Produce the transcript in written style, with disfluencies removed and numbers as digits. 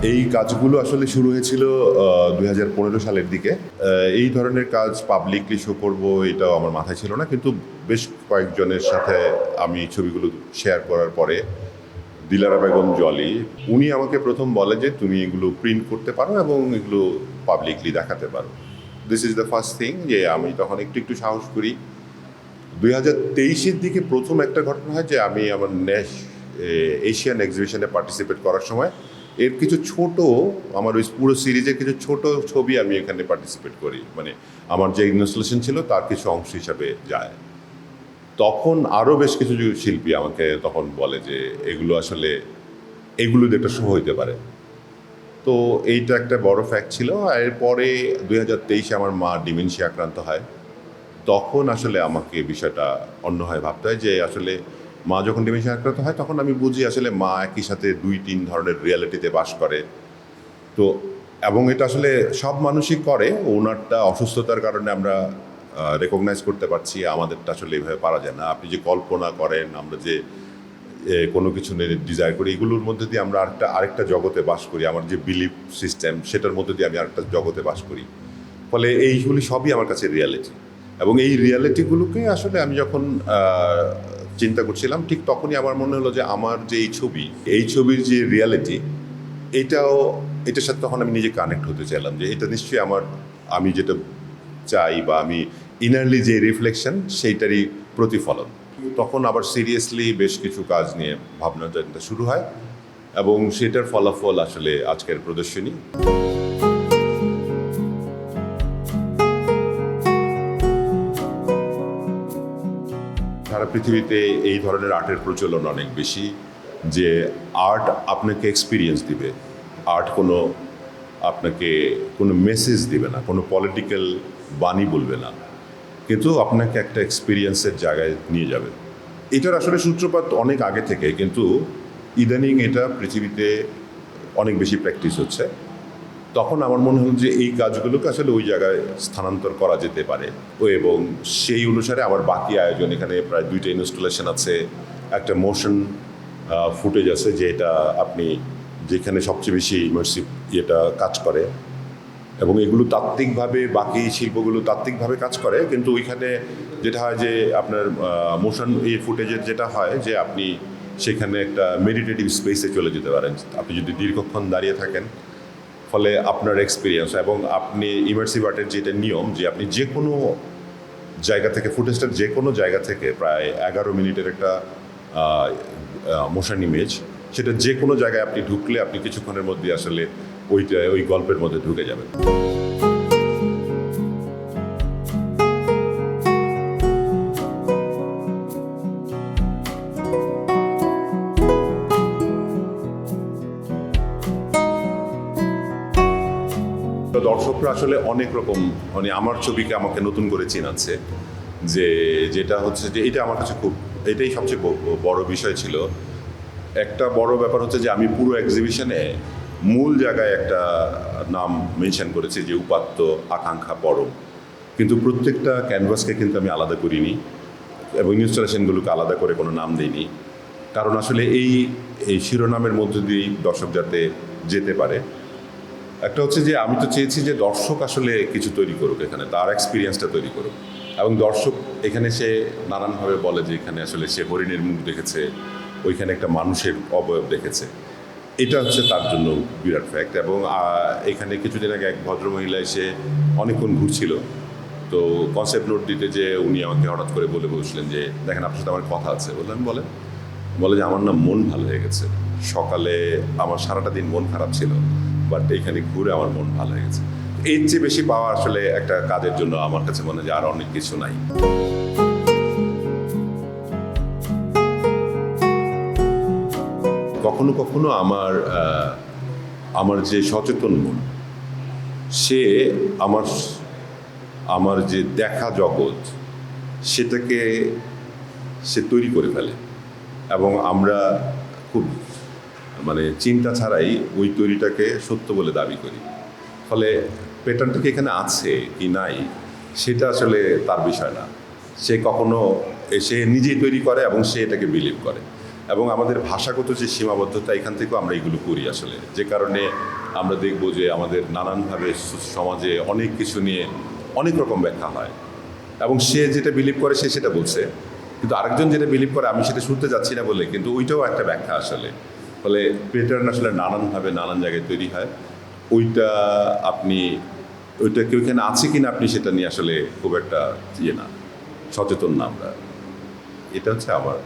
এই কাজগুলো আসলে শুরু হয়েছিল 2015 সালের দিকে। এই ধরনের কাজ পাবলিকলি শো করব এটাও আমার মাথায় ছিল না, কিন্তু বেশ কয়েকজনের সাথে আমি ছবিগুলো শেয়ার করার পরে দিলারা বেগম জলি উনি আমাকে প্রথম বলে যে তুমি এগুলো প্রিন্ট করতে পারো এবং এগুলো পাবলিকলি দেখাতে পারো। This is the first thing, যে আমি তখন একটু একটু সাহস করি। 2023-এর দিকে প্রথম একটা ঘটনা হয় যে আমি আমার এশিয়ান এক্সিবিশনে পার্টিসিপেট করার সময় এর কিছু ছোট, আমার ওই পুরো সিরিজের কিছু ছোট ছবি আমি এখানে পার্টিসিপেট করি, মানে আমার যে ইনস্টলেশন ছিল তার কিছু অংশ হিসাবে যায়। তখন আরও বেশ কিছু শিল্পী আমাকে তখন বলে যে এগুলো আসলে এগুলো দিয়ে একটা শো হইতে পারে। তো এইটা একটা বড় ফ্যাক্ট ছিল। আর এরপরে 2023-এ আমার মা ডিমেনশিয়া আক্রান্ত হয়। তখন আসলে আমাকে বিষয়টা অন্যভাবে ভাবতে হয় যে আসলে মা যখন ডিমেনশিয়া আক্রান্ত হয় তখন আমি বুঝি আসলে মা একই সাথে 2-3 ধরনের রিয়ালিটিতে বাস করে। তো এবং এটা আসলে সব মানুষই করে, ওনারটা অসুস্থতার কারণে আমরা রেকগনাইজ করতে পারছি, আমাদেরটা আসলে এইভাবে পারা যায় না। আপনি যে কল্পনা করেন, আমরা যে কোনো কিছু নিয়ে ডিজায়ার করি, এগুলোর মধ্যে দিয়ে আমরা আরেকটা জগতে বাস করি। আমার যে বিলিফ সিস্টেম সেটার মধ্যে দিয়ে আমি আরেকটা জগতে বাস করি। ফলে এইগুলি সবই আমার কাছে রিয়ালিটি, এবং এই রিয়ালিটিগুলোকে আসলে আমি যখন চিন্তা করছিলাম ঠিক তখনই আমার মনে হলো যে আমার যে এই ছবির যে রিয়ালিটি, এটার সাথে তখন আমি নিজে কানেক্ট হতে চাইলাম যে এটা নিশ্চয়ই আমি যেটা চাই বা আমি ইনারলি যে রিফ্লেকশন সেইটারই প্রতিফলন। তখন আবার সিরিয়াসলি বেশ কিছু কাজ নিয়ে ভাবনা চিন্তা শুরু হয়, এবং সেটার ফলাফল আসলে আজকের প্রদর্শনী। সারা পৃথিবীতে এই ধরনের আর্টের প্রচলন অনেক বেশি, যে আর্ট আপনাকে এক্সপিরিয়েন্স দিবে, আর্ট আপনাকে কোনো মেসেজ দিবে না, কোনো পলিটিক্যাল বাণী বলবে না, কিন্তু আপনাকে একটা এক্সপিরিয়েন্সের জায়গায় নিয়ে যাবে। এটার আসলে সূত্রপাত অনেক আগে থেকে, কিন্তু ইদানিং এটা পৃথিবীতে অনেক বেশি প্র্যাকটিস হচ্ছে। তখন আমার মনে হল যে এই কাজগুলোকে আসলে ওই জায়গায় স্থানান্তর করা যেতে পারে। এবং সেই অনুসারে আমার বাকি আয়োজন, এখানে প্রায় 2টা ইনস্টলেশন আছে, একটা মোশন ফুটেজ আছে যেখানে সবচেয়ে বেশি ইমার্সিভ কাজ করে, এবং এগুলো তাত্ত্বিকভাবে, বাকি শিল্পগুলো তাত্ত্বিকভাবে কাজ করে, কিন্তু ওইখানে যেটা হয় যে আপনার মোশন ফুটেজের যেটা হয় যে আপনি সেখানে একটা মেডিটেটিভ স্পেসে চলে যেতে পারেন আপনি যদি দীর্ঘক্ষণ দাঁড়িয়ে থাকেন। ফলে আপনার এক্সপিরিয়েন্স, এবং আপনি ইমার্সিভ আর্টের যেটা নিয়ম যে আপনি যে কোনো জায়গা থেকে, ফুটেজটার যে কোনো জায়গা থেকে প্রায় 11 মিনিটের একটা মোশন ইমেজ, সেটা যে কোনো জায়গায় আপনি ঢুকলে আপনি কিছুক্ষণের মধ্যে আসলে ওই গল্পের মধ্যে ঢুকে যাবেন। দর্শকরা আসলে অনেক রকম, মানে আমার ছবিকে আমাকে নতুন করে চেনাচ্ছে, যেটা হচ্ছে যে এটাই সবচেয়ে বড় বিষয় ছিল। একটা বড় ব্যাপার হচ্ছে যে আমি পুরো এক্সিবিশনে মূল জায়গায় একটা নাম মেনশন করেছি যে উপাত্ত, আকাঙ্ক্ষা, পরম, কিন্তু প্রত্যেকটা ক্যানভাসকে কিন্তু আমি আলাদা করিনি, এবং ইনস্টলেশনগুলোকে আলাদা করে কোনো নাম দিইনি, কারণ আসলে এই শিরোনামের মধ্যে দিয়েই দর্শক যাতে যেতে পারে। একটা হচ্ছে যে আমি তো চেয়েছি যে দর্শক আসলে কিছু তৈরি করুক, এখানে তার এক্সপিরিয়েন্সটা তৈরি করুক, এবং দর্শক এখানে সে নানানভাবে বলে যে এখানে আসলে সে হরিণের মুখ দেখেছে, ওইখানে একটা মানুষের অবয়ব দেখেছে। এটা হচ্ছে তার জন্য বিরাট ফ্যাক্ট। এবং এখানে কিছুদিন আগে এক ভদ্রমহিলা এসে অনেকক্ষণ ঘুরছিল, তো কনসেপ্ট নোট দিতে যে উনি আমাকে হঠাৎ করে বসলেন যে দেখেন আপনার সাথে আমার কথা আছে। বললাম বলে যে আমার না মন ভালো হয়ে গেছে, সকালে আমার সারাটা দিন মন খারাপ ছিল, বাট এখানে ঘুরে আমার মন ভালো হয়ে গেছে। এর চেয়ে বেশি পাওয়া আসলে একটা কাজের জন্য আমার কাছে মনে হয় যে আর অনেক কিছু নাই। কখনো কখনো আমার যে সচেতন মন, সে আমার যে দেখা জগৎ সেটাকে সে তৈরি করে ফেলে, এবং আমরা খুব চিন্তা ছাড়াই ওই তৈরিটাকে সত্য বলে দাবি করি। ফলে প্যাটার্নটা কি এখানে আছে কি নাই সেটা আসলে তার বিষয় না, সে নিজেই তৈরি করে এবং সে এটাকে বিলিভ করে। এবং আমাদের ভাষাগত যে সীমাবদ্ধতা এখান থেকেও আমরা এগুলো করি আসলে, যে কারণে আমরা দেখব যে আমাদের নানানভাবে সমাজে অনেক কিছু নিয়ে অনেক রকম ব্যাখ্যা হয় এবং সে যেটা বিলিভ করে সে সেটা বলছে, কিন্তু আরেকজন যেটা বিলিভ করে আমি সেটা শুনতে যাচ্ছি না বলে, কিন্তু ওইটাও একটা ব্যাখ্যা আসলে। ফলে প্যাটার্ন আসলে নানানভাবে নানান জায়গায় তৈরি হয়। ওইটা কেউ এখানে আছে কিনা আপনি সেটা নিয়ে আসলে খুব একটা না, সচেতন না আমরা। এটা হচ্ছে আমার